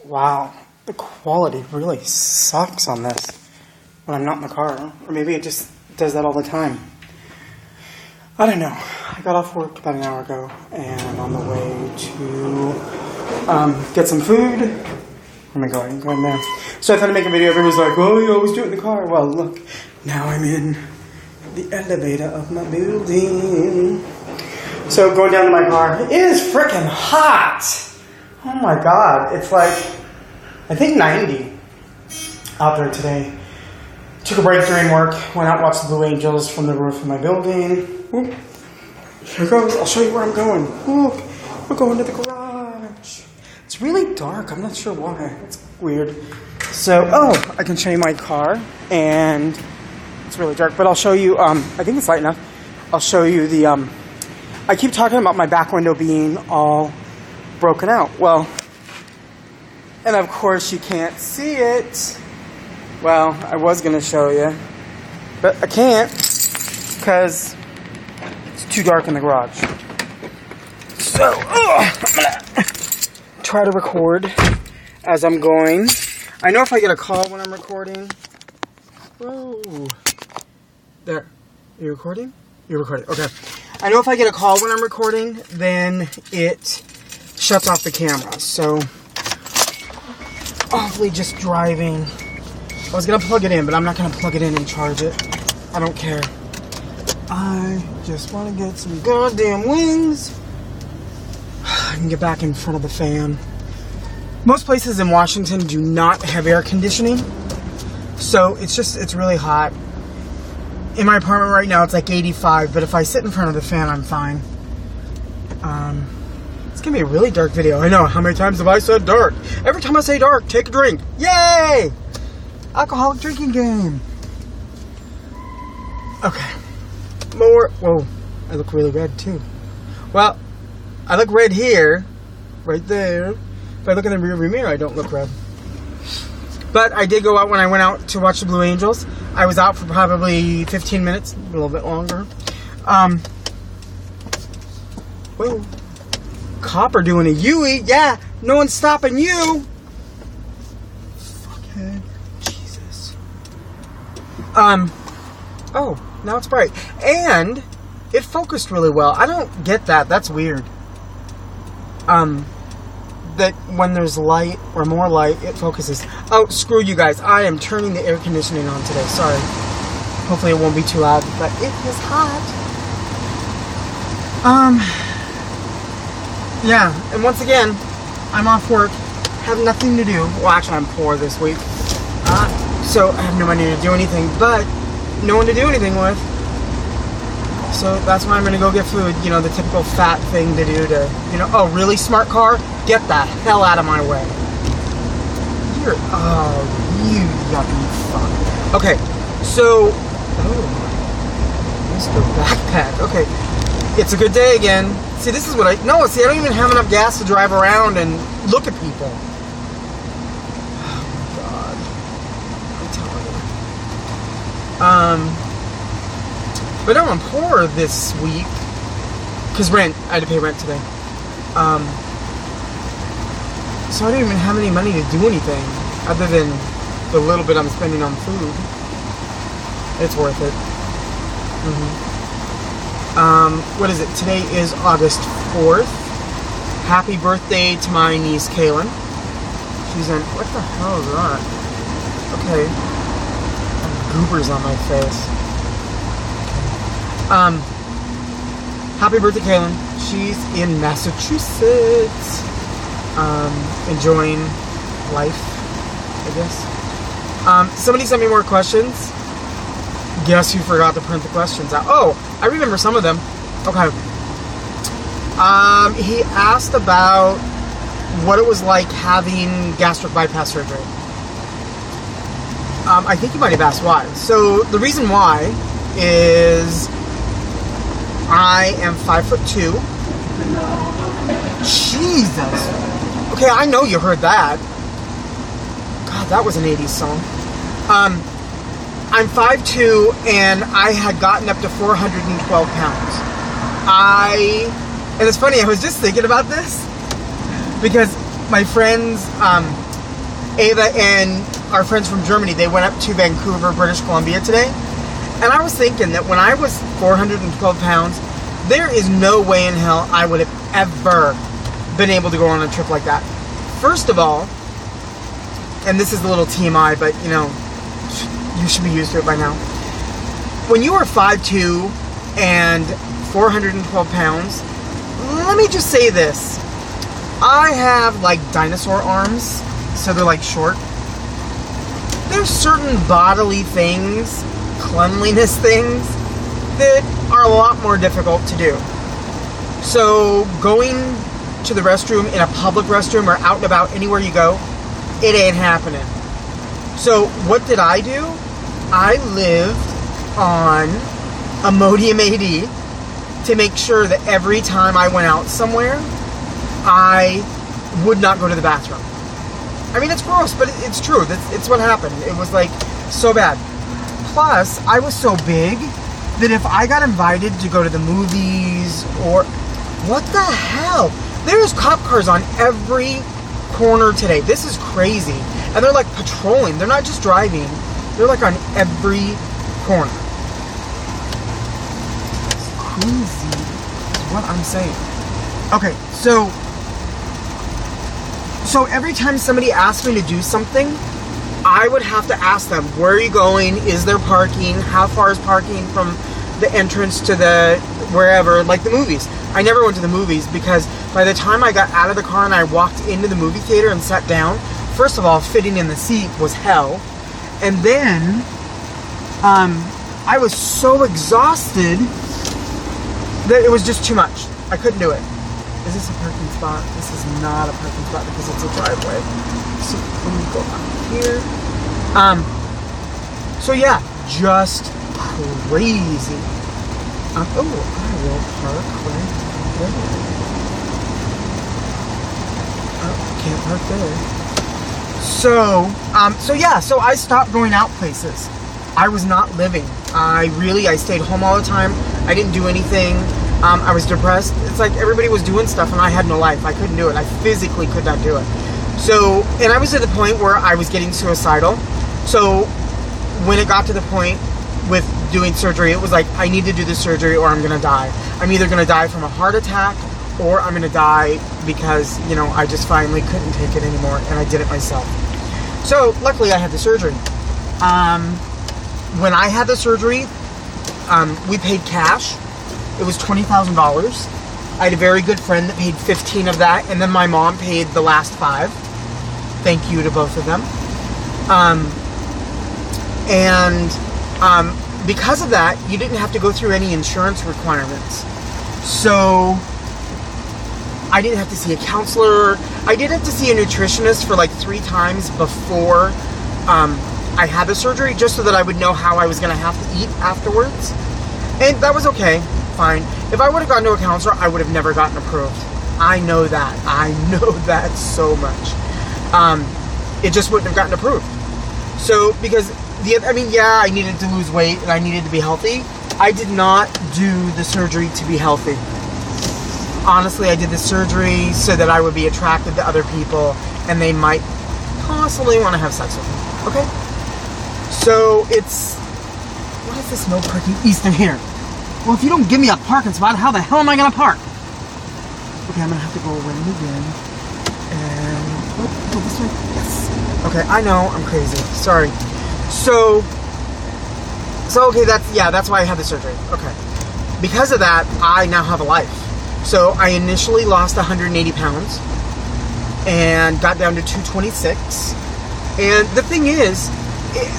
Wow, the quality really sucks on this when I'm not in the car. Or maybe it just does that all the time. I don't know. I got off work about an hour ago and I'm on the way to get some food. Where am I going? I'm going there. So I thought I'd make a video. Everyone's like, oh, you always do it in the car. Well, look, now I'm in the elevator of my building. So going down to my car, it is freaking hot. Oh my God, it's like, I think 90 out there today. Took a break during work, went out and watched the Blue Angels from the roof of my building. Whoop. Here goes, I'll show you where I'm going. Look, we're going to the garage. It's really dark, I'm not sure why, it's weird. So, I can show you my car, and it's really dark, but I'll show you, I think it's light enough. I'll show you the, I keep talking about my back window being all broken out. Well, and of course you can't see it. Well, I was going to show you, but I can't because it's too dark in the garage. So, I'm going to try to record as I'm going. I know if I get a call when I'm recording. Whoa. There. Are you recording? You're recording. Okay. I know if I get a call when I'm recording, then it shuts off the camera. So, awfully just driving. I was going to plug it in, but I'm not going to plug it in and charge it. I don't care. I just want to get some goddamn wings. I can get back in front of the fan. Most places in Washington do not have air conditioning. So, it's really hot. In my apartment right now, it's like 85, but if I sit in front of the fan, I'm fine. It's going to be a really dark video. I know, how many times have I said dark? Every time I say dark, take a drink. Yay! Alcoholic drinking game. Okay. More. Whoa, I look really red too. Well, I look red here, right there. If I look in the rearview mirror, I don't look red. But I did go out when I went out to watch the Blue Angels. I was out for probably 15 minutes, a little bit longer. Whoa. Copper doing a U-E. Yeah, no one's stopping you. Fuckhead. Jesus. Oh, now it's bright. And it focused really well. I don't get that. That's weird. That when there's light or more light, it focuses. Oh, screw you guys. I am turning the air conditioning on today. Sorry. Hopefully it won't be too loud, but it is hot. Yeah, and once again, I'm off work, have nothing to do. Well, actually, I'm poor this week. So I have no money to do anything, but no one to do anything with. So that's why I'm going to go get food. You know, the typical fat thing to do to, oh, really smart car? Get the hell out of my way. You yucky fuck. Okay, so, Mr. Backpack. Okay, it's a good day again. See, this is what I don't even have enough gas to drive around and look at people. Oh my God. I'm telling you. But no, I'm poor this week. Because rent. I had to pay rent today. So I don't even have any money to do anything. Other than the little bit I'm spending on food. It's worth it. What is it? Today is August 4th. Happy birthday to my niece, Kaylin. She's in... What the hell is that? Okay. I have goobers on my face. Happy birthday, Kaylin. She's in Massachusetts. Enjoying life, I guess. Somebody sent me more questions. Guess who forgot to print the questions out? Oh, I remember some of them. Okay. He asked about what it was like having gastric bypass surgery. I think you might have asked why. So the reason why is I am 5'2". Jesus. Okay, I know you heard that. God, that was an 80s song. I'm 5'2", and I had gotten up to 412 pounds. And it's funny, I was just thinking about this, because my friends, Ava and our friends from Germany, they went up to Vancouver, British Columbia today. And I was thinking that when I was 412 pounds, there is no way in hell I would have ever been able to go on a trip like that. First of all, and this is a little TMI, but you know, you should be used to it by now. When you are 5'2" and 412 pounds, let me just say this. I have like dinosaur arms, so they're like short. There's certain bodily things, cleanliness things, that are a lot more difficult to do. So going to the restroom in a public restroom or out and about anywhere you go, it ain't happening. So what did I do? I lived on Imodium AD to make sure that every time I went out somewhere, I would not go to the bathroom. I mean, it's gross, but it's true. It's what happened. It was like so bad. Plus, I was so big that if I got invited to go to the movies or... What the hell? There's cop cars on every corner today. This is crazy. And they're like patrolling. They're not just driving. They're like on every corner. It's crazy is what I'm saying. Okay, so every time somebody asked me to do something, I would have to ask them, where are you going? Is there parking? How far is parking from the entrance to the wherever, like the movies? I never went to the movies because by the time I got out of the car and I walked into the movie theater and sat down, first of all, fitting in the seat was hell. And then, I was so exhausted that it was just too much. I couldn't do it. Is this a parking spot? This is not a parking spot because it's a driveway. So let me go out here. So yeah, just crazy. I will park right there. Oh, can't park there. So I stopped going out places. I was not living. I stayed home all the time. I didn't do anything. I was depressed. It's like everybody was doing stuff and I had no life. I couldn't do it. I physically could not do it. So, and I was at the point where I was getting suicidal. So when it got to the point with doing surgery, it was like, I need to do this surgery or I'm going to die. I'm either going to die from a heart attack or I'm going to die because, you know, I just finally couldn't take it anymore and I did it myself. So luckily I had the surgery. When I had the surgery, we paid cash. It was $20,000. I had a very good friend that paid 15 of that, and then my mom paid the last 5. Thank you to both of them. Because of that, you didn't have to go through any insurance requirements. So I didn't have to see a counselor. I did have to see a nutritionist for like 3 times before I had the surgery, just so that I would know how I was going to have to eat afterwards. And that was okay. Fine. If I would have gone to a counselor, I would have never gotten approved. I know that. I know that so much. It just wouldn't have gotten approved. So, because I needed to lose weight and I needed to be healthy. I did not do the surgery to be healthy. Honestly, I did the surgery so that I would be attracted to other people and they might possibly want to have sex with me. Okay? So, what is this no parking eastern here? Well, if you don't give me a parking spot, how the hell am I going to park? Okay, I'm going to have to go around again. And... go this way? Yes. Okay, I know, I'm crazy. Sorry. So okay, that's why I had the surgery. Okay. Because of that, I now have a life. So I initially lost 180 pounds and got down to 226. And the thing is,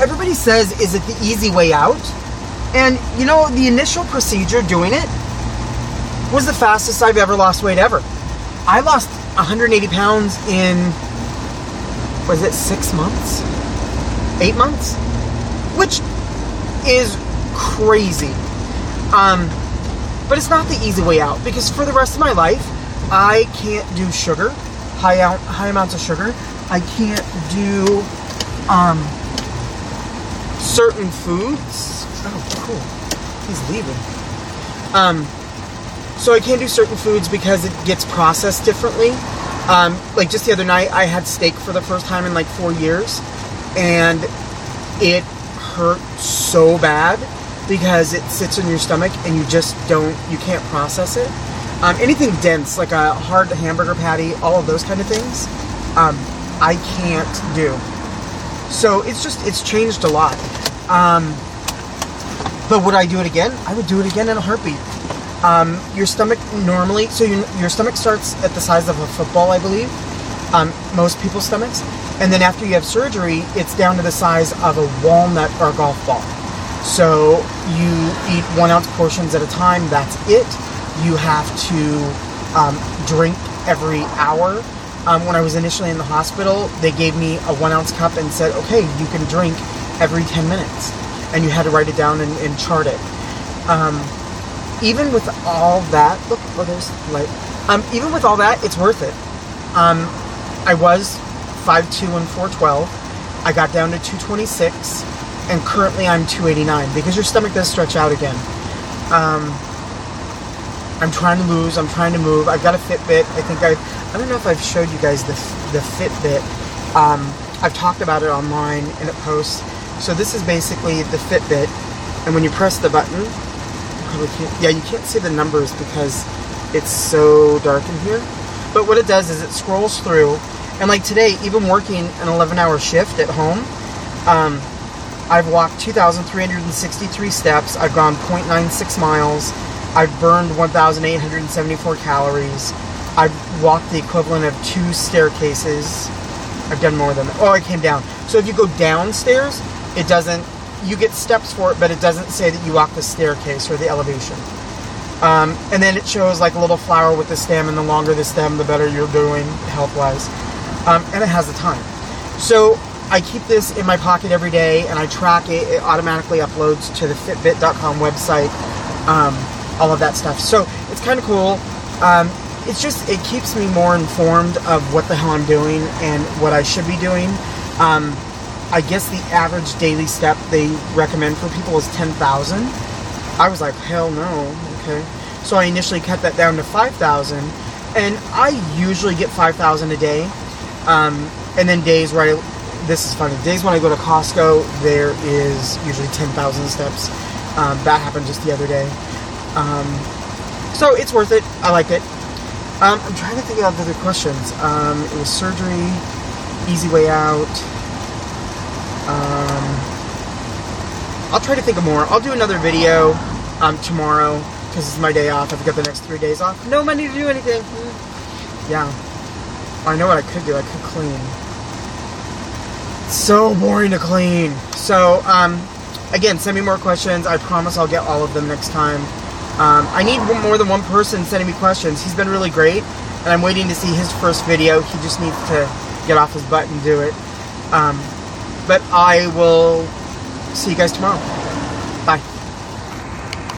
everybody says, is it the easy way out? And, you know, the initial procedure doing it was the fastest I've ever lost weight ever. I lost 180 pounds in, was it 6 months? 8 months? Which is crazy. But it's not the easy way out, because for the rest of my life, I can't do sugar, high amounts of sugar. I can't do certain foods. Oh, cool. He's leaving. So I can't do certain foods because it gets processed differently. Like just the other night, I had steak for the first time in like 4 years, and it hurt so bad because it sits in your stomach and you can't process it. Anything dense, like a hard hamburger patty, all of those kind of things, I can't do. So it's changed a lot. But would I do it again? I would do it again in a heartbeat. Your stomach normally, so your stomach starts at the size of a football, I believe, most people's stomachs. And then after you have surgery, it's down to the size of a walnut or a golf ball. So you eat 1 ounce portions at a time, that's it. You have to drink every hour. When I was initially in the hospital, they gave me a 1 ounce cup and said, okay, you can drink every 10 minutes. And you had to write it down and chart it. Even with all that, look, there's light. Even with all that, it's worth it. I was 5'2" and 412. I got down to 226, and currently I'm 289 because your stomach does stretch out again. I'm trying to lose. I'm trying to move. I've got a Fitbit. I don't know if I've showed you guys the Fitbit. I've talked about it online and it posts. So this is basically the Fitbit, and when you press the button, you can't see the numbers because it's so dark in here. But what it does is it scrolls through, and like today, even working an 11-hour shift at home, I've walked 2,363 steps. I've gone 0.96 miles. I've burned 1,874 calories. I've walked the equivalent of 2 staircases. I've done more than that. Oh, I came down. So if you go downstairs, it doesn't, you get steps for it, but it doesn't say that you walk the staircase or the elevation. And then it shows like a little flower with the stem, and the longer the stem, the better you're doing health-wise. And it has the time. So I keep this in my pocket every day, and I track it. It automatically uploads to the Fitbit.com website, all of that stuff. So it's kind of cool. It keeps me more informed of what the hell I'm doing and what I should be doing. I guess the average daily step they recommend for people is 10,000. I was like, hell no, okay. So I initially cut that down to 5,000, and I usually get 5,000 a day. And then days where this is funny, days when I go to Costco, there is usually 10,000 steps. That happened just the other day. So it's worth it. I like it. I'm trying to think of other questions. It was surgery, easy way out. I'll try to think of more. I'll do another video tomorrow because it's my day off. I've got the next 3 days off. No money to do anything. Yeah. I know what I could do. I could clean. It's so boring to clean. So, again, send me more questions. I promise I'll get all of them next time. I need more than one person sending me questions. He's been really great, and I'm waiting to see his first video. He just needs to get off his butt and do it. But I will see you guys tomorrow. Bye.